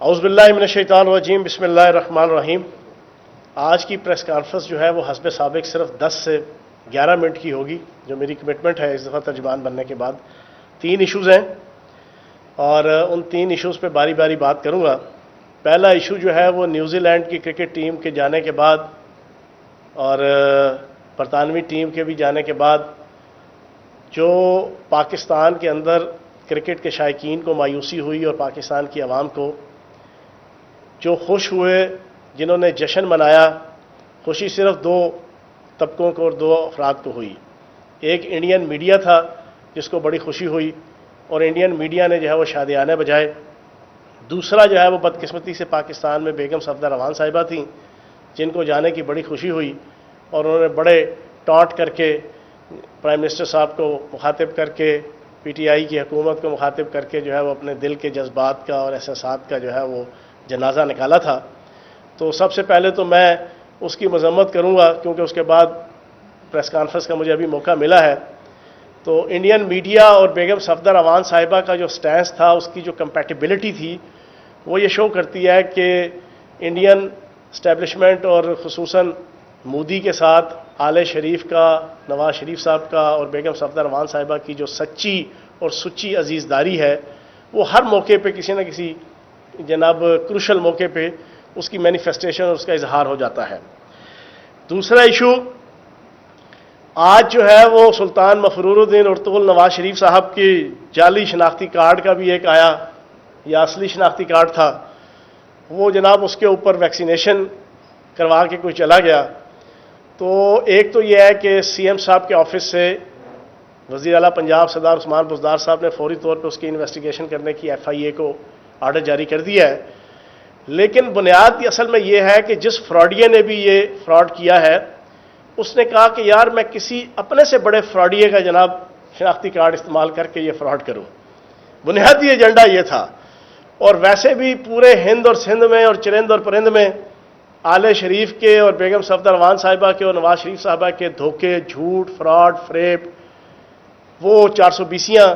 اعوذ باللہ من الشیطان الرجیم، بسم اللہ الرحمن الرحیم۔ آج کی پریس کانفرنس جو ہے وہ حسب سابق صرف 10 سے 11 منٹ کی ہوگی، جو میری کمٹمنٹ ہے اس دفعہ ترجمان بننے کے بعد۔ 3 ایشوز ہیں اور ان 3 ایشوز پہ باری باری بات کروں گا۔ پہلا ایشو جو ہے وہ نیوزی لینڈ کی کرکٹ ٹیم کے جانے کے بعد اور برطانوی ٹیم کے بھی جانے کے بعد جو پاکستان کے اندر کرکٹ کے شائقین کو مایوسی ہوئی اور پاکستان کی عوام کو جو خوش ہوئے، جنہوں نے جشن منایا، خوشی صرف 2 طبقوں کو اور 2 افراد کو ہوئی۔ ایک انڈین میڈیا تھا جس کو بڑی خوشی ہوئی اور انڈین میڈیا نے جو ہے وہ شادیانے بجائے۔ دوسرا جو ہے وہ بدقسمتی سے پاکستان میں بیگم صفدر روان صاحبہ تھیں، جن کو جانے کی بڑی خوشی ہوئی اور انہوں نے بڑے ٹانٹ کر کے پرائم منسٹر صاحب کو مخاطب کر کے، پی ٹی آئی کی حکومت کو مخاطب کر کے جو ہے وہ اپنے دل کے جذبات کا اور احساسات کا جو ہے وہ جنازہ نکالا تھا۔ تو سب سے پہلے تو میں اس کی مذمت کروں گا، کیونکہ اس کے بعد پریس کانفرنس کا مجھے ابھی موقع ملا ہے۔ تو انڈین میڈیا اور بیگم صفدر روان صاحبہ کا جو سٹینس تھا، اس کی جو کمپیٹیبلٹی تھی، وہ یہ شو کرتی ہے کہ انڈین اسٹیبلشمنٹ اور خصوصاً مودی کے ساتھ آل شریف کا، نواز شریف صاحب کا اور بیگم صفدر روان صاحبہ کی جو سچی اور سچی عزیزداری ہے، وہ ہر موقع پہ کسی نہ کسی جناب کروشل موقع پہ اس کی مینیفیسٹیشن اور اس کا اظہار ہو جاتا ہے۔ دوسرا ایشو آج جو ہے وہ سلطان مفرور الدین ارطغرل نواز شریف صاحب کی جعلی شناختی کارڈ کا بھی ایک آیا، یا اصلی شناختی کارڈ تھا، وہ جناب اس کے اوپر ویکسینیشن کروا کے کوئی چلا گیا۔ تو ایک تو یہ ہے کہ سی ایم صاحب کے آفس سے وزیر اعلیٰ پنجاب سردار عثمان بزدار صاحب نے فوری طور پہ اس کی انویسٹیگیشن کرنے کی ایف آئی اے کو آرڈر جاری کر دیا ہے، لیکن بنیاد اصل میں یہ ہے کہ جس فراڈیے نے بھی یہ فراڈ کیا ہے، اس نے کہا کہ یار میں کسی اپنے سے بڑے فراڈیے کا جناب شناختی کارڈ استعمال کر کے یہ فراڈ کروں۔ بنیادی ایجنڈا یہ تھا۔ اور ویسے بھی پورے ہند اور سندھ میں اور چرند اور پرند میں آل شریف کے اور بیگم صفدر روان صاحبہ کے اور نواز شریف صاحبہ کے دھوکے، جھوٹ، فراڈ، فریب، وہ 420،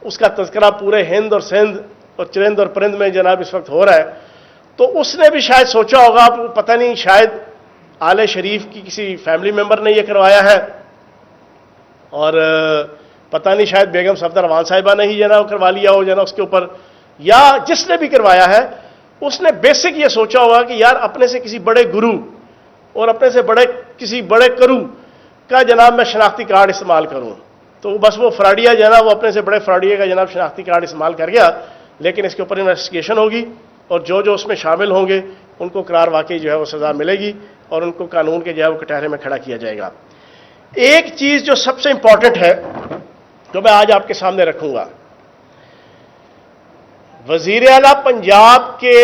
اس کا تذکرہ پورے ہند اور سندھ اور چرند اور پرند میں جناب اس وقت ہو رہا ہے۔ تو اس نے بھی شاید سوچا ہوگا، پتہ نہیں شاید آل شریف کی کسی فیملی ممبر نے یہ کروایا ہے، اور پتہ نہیں شاید بیگم صفدر روان صاحبہ نے ہی جناب کروا لیا ہو جناب اس کے اوپر، یا جس نے بھی کروایا ہے اس نے بیسک یہ سوچا ہوگا کہ یار اپنے سے کسی بڑے گرو اور اپنے سے کسی بڑے کرو کا جناب میں شناختی کارڈ استعمال کروں۔ تو بس وہ فراڈیا جناب وہ اپنے سے بڑے فراڈیے کا جناب شناختی کارڈ استعمال کر گیا، لیکن اس کے اوپر انویسٹیگیشن ہوگی اور جو اس میں شامل ہوں گے ان کو قرار واقعی جو ہے وہ سزا ملے گی اور ان کو قانون کے جو ہے وہ کٹہرے میں کھڑا کیا جائے گا۔ ایک چیز جو سب سے امپورٹنٹ ہے جو میں آج آپ کے سامنے رکھوں گا، وزیر اعلیٰ پنجاب کے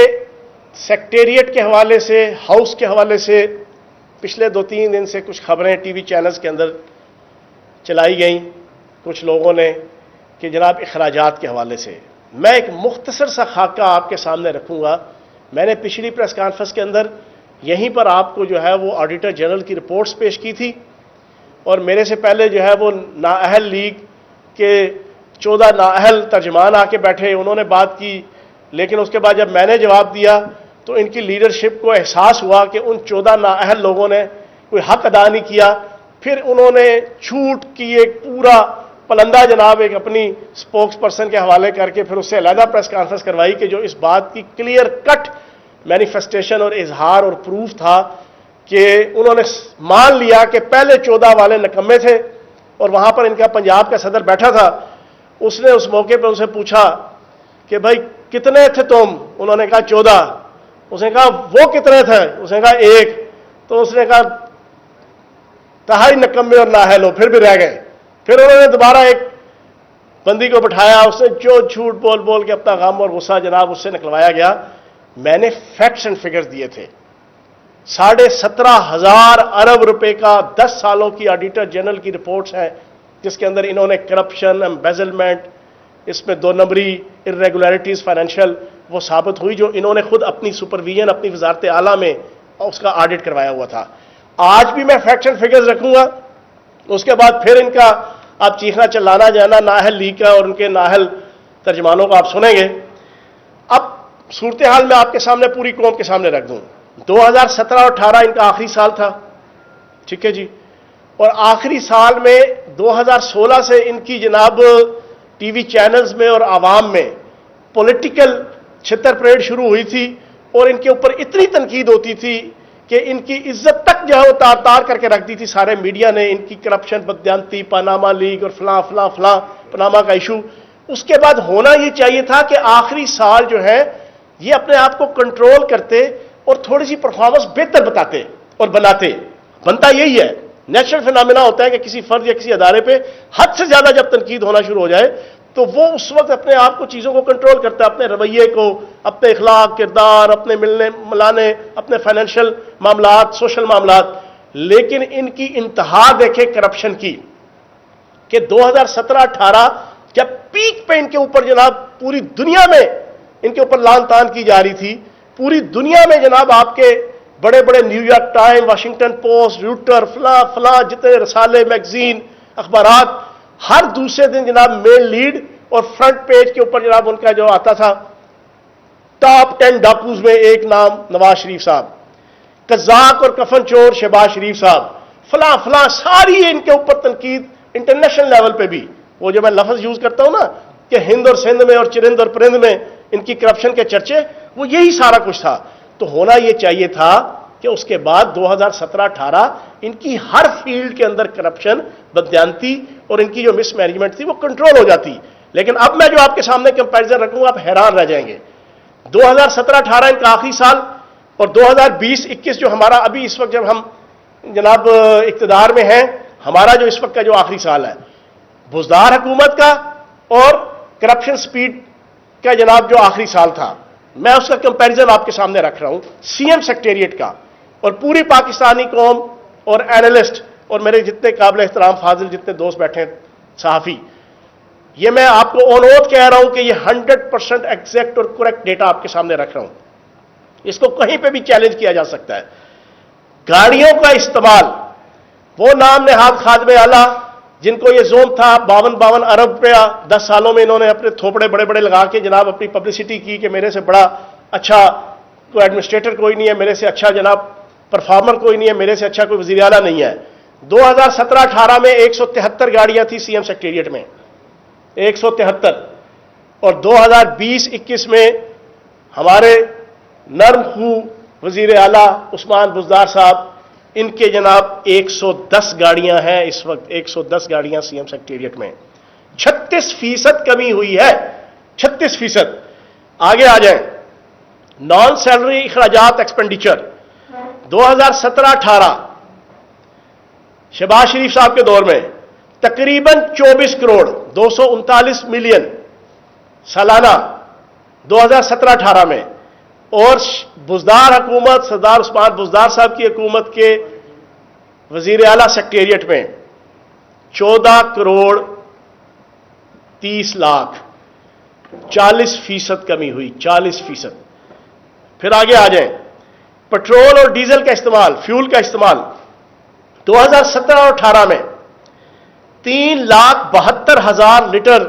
سیکریٹریٹ کے حوالے سے، ہاؤس کے حوالے سے پچھلے 2-3 دن سے کچھ خبریں ٹی وی چینلز کے اندر چلائی گئیں کچھ لوگوں نے کہ جناب اخراجات کے حوالے سے۔ میں ایک مختصر سا خاکہ آپ کے سامنے رکھوں گا۔ میں نے پچھلی پریس کانفرنس کے اندر یہیں پر آپ کو جو ہے وہ آڈیٹر جنرل کی رپورٹس پیش کی تھی، اور میرے سے پہلے جو ہے وہ نااہل لیگ کے 14 نااہل ترجمان آ کے بیٹھے، انہوں نے بات کی، لیکن اس کے بعد جب میں نے جواب دیا تو ان کی لیڈرشپ کو احساس ہوا کہ ان 14 نااہل لوگوں نے کوئی حق ادا نہیں کیا۔ پھر انہوں نے جھوٹ کی ایک پورا پلندہ جناب ایک اپنی سپوکس پرسن کے حوالے کر کے پھر اس سے علیحدہ پریس کانفرنس کروائی کہ جو اس بات کی کلیئر کٹ مینیفیسٹیشن اور اظہار اور پروف تھا کہ انہوں نے مان لیا کہ پہلے 14 والے نکمے تھے، اور وہاں پر ان کا پنجاب کا صدر بیٹھا تھا۔ اس نے اس موقع پہ ان سے پوچھا کہ بھائی کتنے تھے تم؟ انہوں نے کہا 14۔ اس نے کہا وہ کتنے تھے؟ اس نے کہا 1۔ تو اس نے کہا تہائی نکمے اور نااہل ہو، پھر بھی رہ گئے۔ پھر انہوں نے دوبارہ ایک بندی کو بٹھایا، اس نے جو جھوٹ بول کے اپنا غم اور غصہ جناب اس سے نکلوایا گیا۔ میں نے فیکٹس اینڈ فگرز دیے تھے، 17,500 ارب روپے کا 10 سالوں کی آڈیٹر جنرل کی رپورٹس ہیں، جس کے اندر انہوں نے کرپشن، ایمبیزلمنٹ، اس میں 2 نمبری، irregularities فائنینشیل وہ ثابت ہوئی، جو انہوں نے خود اپنی سپرویژن اپنی وزارت اعلیٰ میں اس کا آڈٹ کروایا ہوا تھا۔ آج بھی میں فیکٹس اینڈ فگرز رکھوں گا، اس کے بعد پھر ان کا آپ چیخنا چلانا جانا نااہل لیگ کا اور ان کے نااہل ترجمانوں کو آپ سنیں گے۔ اب صورتحال میں آپ کے سامنے پوری قوم کے سامنے رکھ دوں. 2017 اور 18 ان کا آخری سال تھا, ٹھیک ہے جی, اور آخری سال میں 2016 سے ان کی جناب ٹی وی چینلز میں اور عوام میں پولیٹیکل چھتر پریڈ شروع ہوئی تھی, اور ان کے اوپر اتنی تنقید ہوتی تھی کہ ان کی عزت تک جو ہے وہ تار تار کر کے رکھ دی تھی سارے میڈیا نے. ان کی کرپشن, بددیانتی, پاناما لیگ اور فلاں فلاں فلاں پاناما کا ایشو. اس کے بعد ہونا یہ چاہیے تھا کہ آخری سال جو ہے یہ اپنے آپ کو کنٹرول کرتے اور تھوڑی سی پرفارمنس بہتر بتاتے اور بناتے. بنتا یہی ہے, نیچرل فینامنا ہوتا ہے کہ کسی فرد یا کسی ادارے پہ حد سے زیادہ جب تنقید ہونا شروع ہو جائے تو وہ اس وقت اپنے آپ کو چیزوں کو کنٹرول کرتا ہے, اپنے رویے کو, اپنے اخلاق, کردار, اپنے ملنے ملانے, اپنے فائنینشیل معاملات, سوشل معاملات. لیکن ان کی انتہا دیکھیں کرپشن کی کہ 2017-18 جب پیک پہ ان کے اوپر جناب پوری دنیا میں ان کے اوپر لان تان کی جا رہی تھی, پوری دنیا میں جناب آپ کے بڑے بڑے new York time, Washington post, router, فلاں فلاں جتنے رسالے, میگزین, اخبارات, ہر دوسرے دن جناب مین لیڈ اور فرنٹ پیج کے اوپر جناب ان کا جو آتا تھا ٹاپ 10 ڈاکوز میں ایک نام نواز شریف صاحب, قزاق اور کفن چور شہباز شریف صاحب, فلاں فلاں, ساری ان کے اوپر تنقید انٹرنیشنل لیول پہ بھی. وہ جو میں لفظ یوز کرتا ہوں نا کہ ہند اور سندھ میں اور چرند اور پرند میں ان کی کرپشن کے چرچے, وہ یہی سارا کچھ تھا. تو ہونا یہ چاہیے تھا کہ اس کے بعد 2017-18 ان کی ہر فیلڈ کے اندر کرپشن, بددیانتی اور ان کی جو مس مینجمنٹ تھی وہ کنٹرول ہو جاتی. لیکن اب میں جو آپ کے سامنے کمپیریزن رکھوں گا آپ حیران رہ جائیں گے. 2017-18 ان کا آخری سال اور 2020-21 جو ہمارا ابھی اس وقت جب ہم جناب اقتدار میں ہیں, ہمارا جو اس وقت کا جو آخری سال ہے بزدار حکومت کا اور کرپشن سپیڈ کا جناب جو آخری سال تھا, میں اس کا کمپیریزن آپ کے سامنے رکھ رہا ہوں سی ایم سیکریٹریٹ کا. اور پوری پاکستانی قوم اور اینالسٹ اور میرے جتنے قابل احترام فاضل جتنے دوست بیٹھے ہیں صحافی, یہ میں آپ کو آن اوتھ کہہ رہا ہوں کہ یہ 100% ایگزیکٹ اور کریکٹ ڈیٹا آپ کے سامنے رکھ رہا ہوں, اس کو کہیں پہ بھی چیلنج کیا جا سکتا ہے. گاڑیوں کا استعمال, وہ نام نہاد خادم اعلیٰ جن کو یہ زوم تھا 52 ارب روپیہ 10 سالوں میں انہوں نے اپنے تھوپڑے بڑے بڑے لگا کے جناب اپنی پبلسٹی کی کہ میرے سے بڑا اچھا کوئی ایڈمنسٹریٹر کوئی نہیں ہے, میرے سے اچھا جناب پرفارمر کوئی نہیں ہے, میرے سے اچھا کوئی وزیر اعلیٰ نہیں ہے. 2017-18 میں 173 گاڑیاں تھیں سی ایم سیکریٹریٹ میں, 173. اور 2020-21 میں ہمارے نرم خو وزیر اعلیٰ عثمان بزدار صاحب, ان کے جناب 110 گاڑیاں ہیں اس وقت, 110 گاڑیاں سی ایم سیکریٹریٹ میں. 36% کمی ہوئی ہے, 36%. آگے آ جائیں, نان سیلری اخراجات ایکسپینڈیچر 2017-18 شہباز شریف صاحب کے دور میں تقریباً 24 کروڑ 239 ملین سالانہ 2017-18 میں, اور بزدار حکومت سردار عثمان بزدار صاحب کی حکومت کے وزیر اعلیٰ سیکریٹریٹ میں 14 کروڑ 30 لاکھ, 40% کمی ہوئی, 40%. پھر آگے آ جائیں, پٹرول اور ڈیزل کا استعمال, فیول کا استعمال 2017 اور 18 میں 3,72,000 لیٹر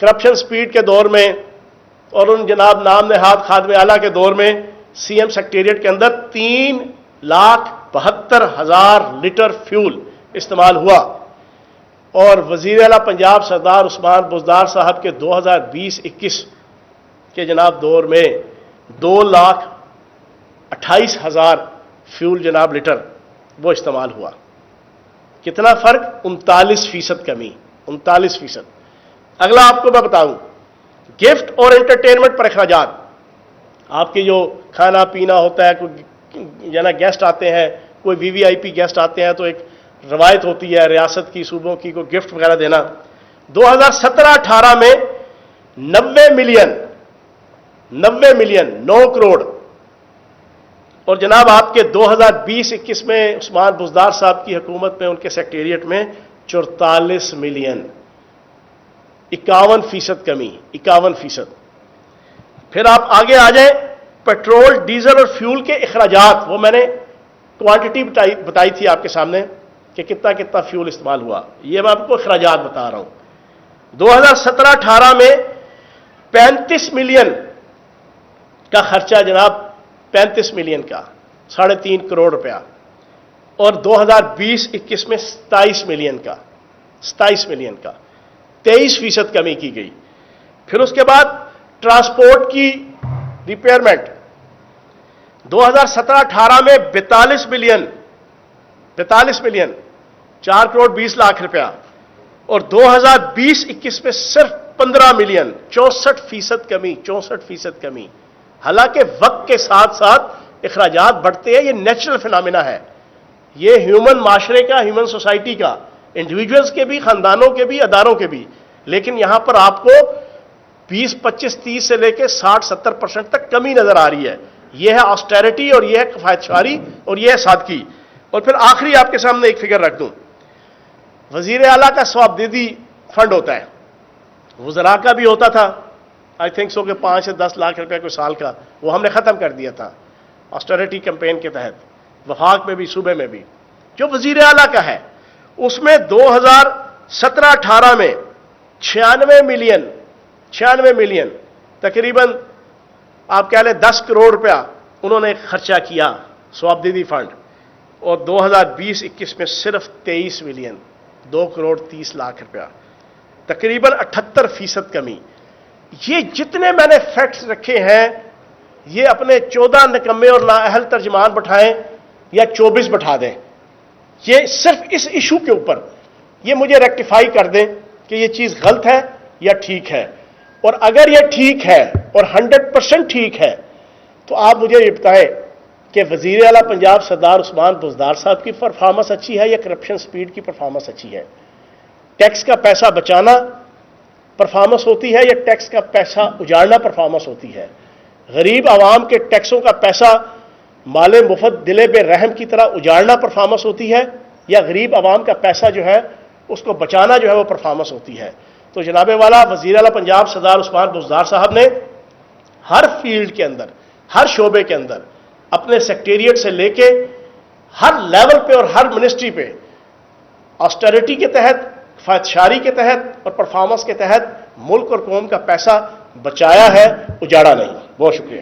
کرپشن سپیڈ کے دور میں, اور ان جناب نام نہاد خادم اعلیٰ کے دور میں سی ایم سیکریٹریٹ کے اندر 3,72,000 لیٹر فیول استعمال ہوا. اور وزیر اعلیٰ پنجاب سردار عثمان بزدار صاحب کے 2020-21 کے جناب دور میں 2,28,000 فیول جناب لیٹر وہ استعمال ہوا. کتنا فرق؟ 39% کمی, 39%. اگلا آپ کو میں بتاؤں, گفٹ اور انٹرٹینمنٹ پر اخراجات. آپ کی جو کھانا پینا ہوتا ہے, کوئی جانا گیسٹ آتے ہیں, کوئی وی وی آئی پی گیسٹ آتے ہیں, تو ایک روایت ہوتی ہے ریاست کی, صوبوں کی, کوئی گفٹ وغیرہ دینا. 2017-18 میں 90 ملین 9 کروڑ, اور جناب آپ کے 2020-21 میں عثمان بزدار صاحب کی حکومت میں ان کے سیکریٹریٹ میں 44 ملین, 51% کمی, 51%. پھر آپ آگے آ جائیں, پیٹرول ڈیزل اور فیول کے اخراجات, وہ میں نے کوانٹٹی بتائی تھی آپ کے سامنے کہ کتنا کتنا فیول استعمال ہوا, یہ میں آپ کو اخراجات بتا رہا ہوں. 2017-18 میں 35 ملین کا خرچہ جناب 35 ملین کا، 3.5 کروڑ روپیہ، اور 2020-21 میں 27 ملین کا، 23% کمی کی گئی۔ پھر اس کے بعد ٹرانسپورٹ کی ریپیئرمنٹ 2017-18 میں 42 ملین، 4 کروڑ 20 لاکھ روپیہ، اور 2020-21 میں صرف 15 ملین، 64% کمی، 64% کمی۔ حالانکہ وقت کے ساتھ ساتھ اخراجات بڑھتے ہیں، یہ نیچرل فینامنا ہے، یہ ہیومن معاشرے کا، ہیومن سوسائٹی کا، انڈیویجولز کے بھی، خاندانوں کے بھی، اداروں کے بھی۔ لیکن یہاں پر آپ کو 20, 25, 30 سے لے کے 60, 70% تک کمی نظر آ رہی ہے۔ یہ ہے آسٹیرٹی، اور یہ ہے کفایت شعاری، اور یہ ہے سادگی۔ اور پھر آخری آپ کے سامنے ایک فگر رکھ دوں، وزیر اعلیٰ کا ثوابدیدی فنڈ ہوتا ہے، وزراء کا بھی ہوتا تھا، آئی تھنک سو کہ 5 سے 10 لاکھ روپے کوئی سال کا، وہ ہم نے ختم کر دیا تھا آسٹیرٹی کیمپین کے تحت، وفاق میں بھی، صوبے میں بھی۔ جو وزیر اعلیٰ کا ہے اس میں 2017-18 میں 96 ملین تقریباً آپ کہہ لیں 10 کروڑ روپیہ انہوں نے خرچہ کیا ثوابدیدی فنڈ، اور 2020-21 میں صرف 23 ملین، 2 کروڑ 30 لاکھ روپیہ، تقریباً 78% کمی۔ یہ جتنے میں نے فیکٹس رکھے ہیں، یہ اپنے 14 نکمے اور نااہل ترجمان بٹھائیں یا 24 بٹھا دیں، یہ صرف اس ایشو کے اوپر یہ مجھے ریکٹیفائی کر دیں کہ یہ چیز غلط ہے یا ٹھیک ہے۔ اور اگر یہ ٹھیک ہے اور 100% ٹھیک ہے تو آپ مجھے یہ بتائیں کہ وزیر اعلیٰ پنجاب سردار عثمان بزدار صاحب کی پرفارمنس اچھی ہے یا کرپشن سپیڈ کی پرفارمنس اچھی ہے؟ ٹیکس کا پیسہ بچانا پرفارمنس ہوتی ہے یا ٹیکس کا پیسہ اجاڑنا پرفارمنس ہوتی ہے؟ غریب عوام کے ٹیکسوں کا پیسہ مال مفت دل بے رحم کی طرح اجاڑنا پرفارمنس ہوتی ہے، یا غریب عوام کا پیسہ جو ہے اس کو بچانا جو ہے وہ پرفارمنس ہوتی ہے؟ تو جناب والا وزیر اعلیٰ پنجاب سردار عثمان بزدار صاحب نے ہر فیلڈ کے اندر، ہر شعبے کے اندر، اپنے سیکٹریٹ سے لے کے ہر لیول پہ اور ہر منسٹری پہ آسٹیرٹی کے تحت، کفایت شعاری کے تحت اور پرفارمنس کے تحت ملک اور قوم کا پیسہ بچایا ہے، اجاڑا نہیں۔ بہت شکریہ۔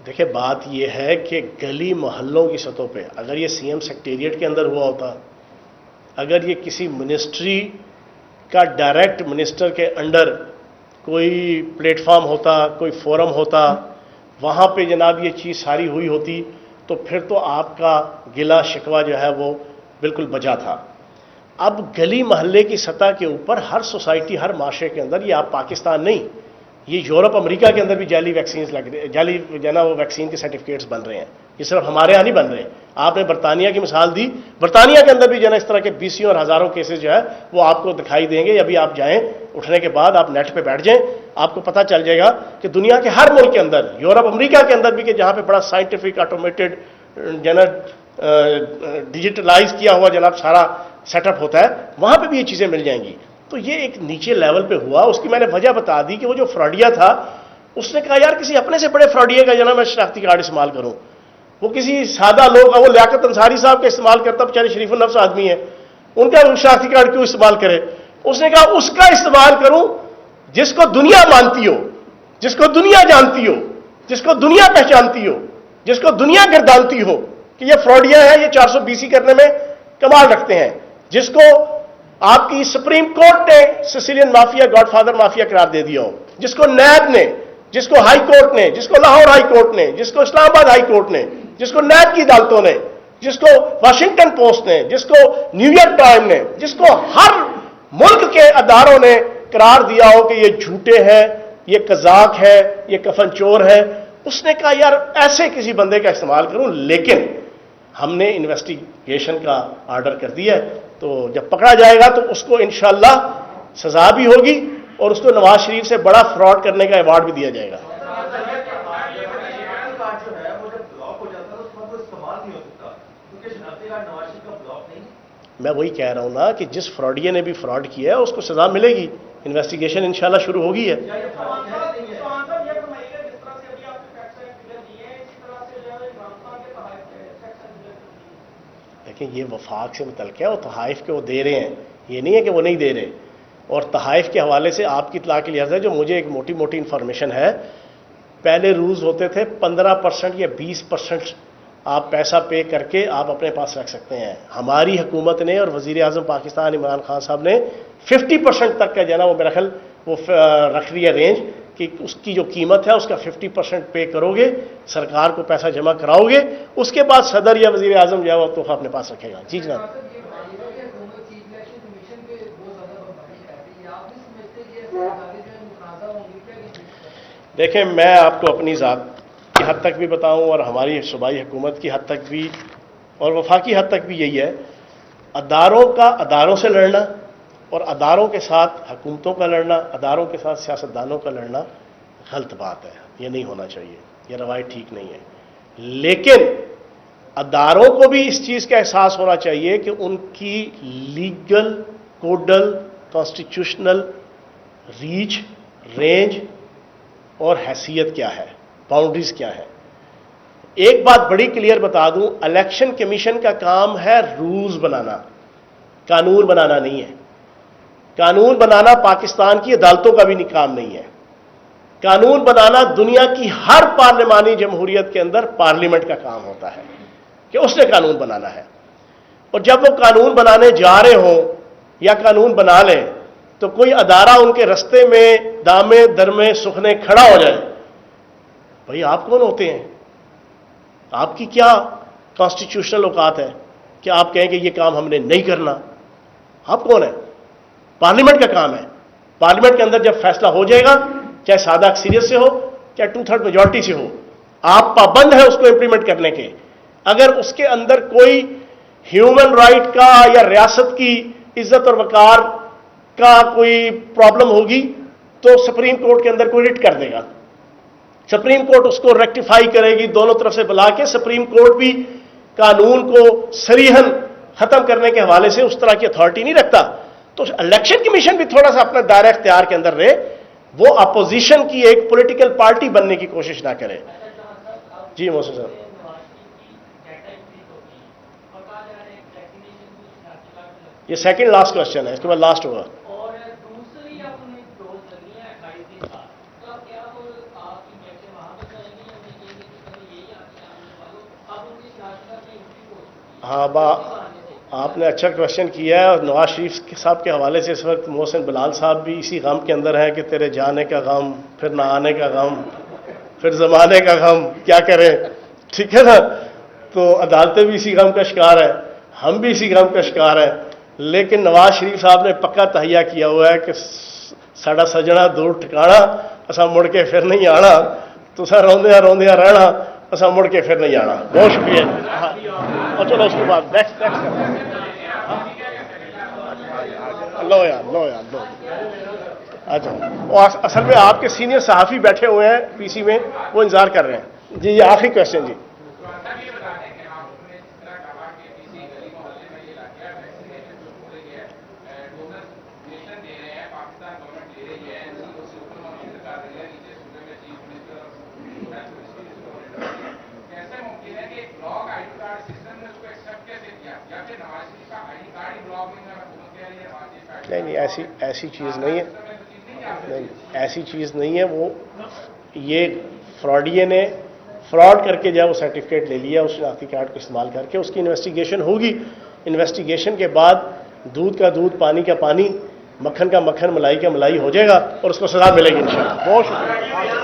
دیکھیں، بات یہ ہے کہ گلی محلوں کی سطح پہ اگر یہ سی ایم سیکٹریٹ کے اندر ہوا ہوتا، اگر یہ کسی منسٹری کا ڈائریکٹ منسٹر کے انڈر کوئی پلیٹ فارم ہوتا، کوئی فورم ہوتا، وہاں پہ جناب یہ چیز ساری ہوئی ہوتی تو پھر تو آپ کا گلا شکوہ جو ہے وہ بالکل بجا تھا۔ اب گلی محلے کی سطح کے اوپر ہر سوسائٹی، ہر معاشرے کے اندر، یہ آپ پاکستان نہیں، یہ یورپ امریکہ کے اندر بھی جعلی ویکسینز لگ رہے ہیں، جعلی جو ہے نا وہ ویکسین کے سرٹیفکیٹس بن رہے ہیں، یہ صرف ہمارے یہاں نہیں بن رہے ہیں۔ آپ نے برطانیہ کی مثال دی، برطانیہ کے اندر بھی جو ہے نا اس طرح کے 20 اور ہزاروں کیسز جو ہے وہ آپ کو دکھائی دیں گے۔ ابھی آپ جائیں، اٹھنے کے بعد آپ نیٹ پہ بیٹھ جائیں، آپ کو پتہ چل جائے گا کہ دنیا کے ہر ملک کے اندر، یورپ امریکہ کے اندر بھی، کہ جہاں پہ بڑا سائنٹیفک آٹومیٹڈ جو ہے نا ڈیجیٹلائز کیا ہوا جناب سارا سیٹ اپ ہوتا ہے، وہاں پہ بھی یہ چیزیں مل جائیں گی۔ تو یہ ایک نیچے لیول پہ ہوا، اس کی میں نے وجہ بتا دی کہ وہ جو فراڈیا تھا اس نے کہا یار کسی اپنے سے بڑے فراڈیے کا جو ہے نا میں شناختی کارڈ استعمال کروں، وہ کسی سادہ لوگ، وہ لیاقت انصاری صاحب کا استعمال کرتا، بیچارے شریف النفس آدمی ہیں، ان کا شناختی کارڈ کیوں استعمال کرے؟ اس نے کہا اس کا استعمال کروں جس کو دنیا مانتی ہو، جس کو دنیا جانتی ہو، جس کو دنیا پہچانتی ہو، جس کو دنیا گردانتی ہو کہ یہ فراڈیا ہے، یہ 420 کرنے میں کمال رکھتے ہیں، جس کو آپ کی سپریم کورٹ نے Sicilian mafia, God father mafia قرار دے دیا ہو، جس کو نیب نے، جس کو ہائی کورٹ نے، جس کو لاہور ہائی کورٹ نے، جس کو اسلام آباد ہائی کورٹ نے، جس کو نیب کی عدالتوں نے، جس کو واشنگٹن پوسٹ نے، جس کو نیو یارک ٹائم نے، جس کو ہر ملک کے اداروں نے قرار دیا ہو کہ یہ جھوٹے ہیں، یہ قذاق ہے، یہ کفن چور ہے، اس نے کہا یار ایسے کسی بندے کا استعمال کروں۔ لیکن ہم نے انویسٹیگیشن کا آرڈر کر دیا ہے، تو جب پکڑا جائے گا تو اس کو انشاءاللہ سزا بھی ہوگی اور اس کو نواز شریف سے بڑا فراڈ کرنے کا ایوارڈ بھی دیا جائے گا. میں وہی کہہ رہا ہوں نا کہ جس فراڈیے نے بھی فراڈ کیا ہے اس کو سزا ملے گی. انویسٹیگیشن انشاءاللہ شروع ہوگی ہے. لیکن یہ وفاق سے متعلق ہے, اور تحائف کے وہ دے رہے ہیں, یہ نہیں ہے کہ وہ نہیں دے رہے. اور تحائف کے حوالے سے آپ کی اطلاع کے لیے ہے, جو مجھے ایک موٹی موٹی انفارمیشن ہے, پہلے روز ہوتے تھے 15% یا 20% آپ پیسہ پے کر کے آپ اپنے پاس رکھ سکتے ہیں. ہماری حکومت نے اور وزیر اعظم پاکستان عمران خان صاحب نے 50% تک کا جو ہے نا وہ میرا خیال وہ رکھ لیا رینج, کہ اس کی جو قیمت ہے اس کا 50% پے کرو گے, سرکار کو پیسہ جمع کراؤ گے, اس کے بعد صدر یا وزیر اعظم جو ہے وہ تحفہ اپنے پاس رکھے گا. جی جناب. دیکھیں میں آپ کو اپنی ذات کی حد تک بھی بتاؤں اور ہماری صوبائی حکومت کی حد تک بھی اور وفاقی حد تک بھی یہی ہے, اداروں سے لڑنا اور اداروں کے ساتھ حکومتوں کا لڑنا, اداروں کے ساتھ سیاستدانوں کا لڑنا غلط بات ہے. یہ نہیں ہونا چاہیے, یہ روایت ٹھیک نہیں ہے. لیکن اداروں کو بھی اس چیز کا احساس ہونا چاہیے کہ ان کی legal, codal, constitutional reach, range اور حیثیت کیا ہے, باؤنڈریز کیا ہے. ایک بات بڑی کلیئر بتا دوں, الیکشن کمیشن کا کام ہے رولز بنانا, قانون بنانا نہیں ہے. قانون بنانا پاکستان کی عدالتوں کا بھی کام نہیں ہے. قانون بنانا دنیا کی ہر پارلیمانی جمہوریت کے اندر پارلیمنٹ کا کام ہوتا ہے کہ اس نے قانون بنانا ہے. اور جب وہ قانون بنانے جا رہے ہوں یا قانون بنا لیں تو کوئی ادارہ ان کے رستے میں دامے درمے سکھنے کھڑا ہو جائے, بھئی آپ کون ہوتے ہیں, آپ کی کیا کانسٹیٹیوشنل اوقات ہے کہ آپ کہیں کہ یہ کام ہم نے نہیں کرنا؟ آپ کون ہیں؟ پارلیمنٹ کا کام ہے. پارلیمنٹ کے اندر جب فیصلہ ہو جائے گا, چاہے سادہ اکثریت سے ہو چاہے 2/3 میجورٹی سے ہو, آپ پابند ہیں اس کو امپلیمنٹ کرنے کے. اگر اس کے اندر کوئی ہیومن رائٹ کا یا ریاست کی عزت اور وقار کا کوئی پرابلم ہوگی تو سپریم کورٹ کے اندر کوئی رٹ کر دے گا. سپریم کورٹ اس کو ریکٹیفائی کرے گی, دونوں طرف سے بلا کے. سپریم کورٹ بھی قانون کو صریحاً ختم کرنے کے حوالے سے اس طرح کی اتھارٹی نہیں رکھتا. تو الیکشن کمیشن بھی تھوڑا سا اپنا دائرہ اختیار کے اندر رہے, وہ اپوزیشن کی ایک پولیٹیکل پارٹی بننے کی کوشش نہ کرے. جی محسن صاحب. یہ سیکنڈ لاسٹ کوشچن ہے, اس کے بعد لاسٹ ہوگا. ہاں آپ نے اچھا کوشچن کیا ہے, اور نواز شریف صاحب کے حوالے سے اس وقت محسن بلال صاحب بھی اسی غم کے اندر ہیں کہ تیرے جانے کا غم, پھر نہ آنے کا غم, پھر زمانے کا غم, کیا کریں. ٹھیک ہے نا. تو عدالتیں بھی اسی غم کا شکار ہیں, ہم بھی اسی غم کا شکار ہیں. لیکن نواز شریف صاحب نے پکا تہیا کیا ہوا ہے کہ ساڈا سجنا دور ٹھکانا, اسا مڑ کے پھر نہیں آنا, تو سر روندیاں رہنا, اسا مڑ کے پھر نہیں آنا. بہت شکریہ. اور چلو اس کے بعد نیکسٹ لو یار. اچھا, اصل میں آپ کے سینئر صحافی بیٹھے ہوئے ہیں پی سی میں, وہ انتظار کر رہے ہیں. جی یہ آخری کوشچن. جی نہیں, ایسی چیز نہیں ہے. نہیں, ایسی چیز نہیں ہے. وہ یہ فراڈیے نے فراڈ کر کے جو ہے وہ سرٹیفکیٹ لے لیا, اس شناختی کارڈ کو استعمال کر کے. اس کی انویسٹیگیشن ہوگی. انویسٹیگیشن کے بعد دودھ کا دودھ, پانی کا پانی, مکھن کا مکھن, ملائی کا ملائی ہو جائے گا, اور اس کو سزا ملے گی انشاءاللہ. بہت شکریہ.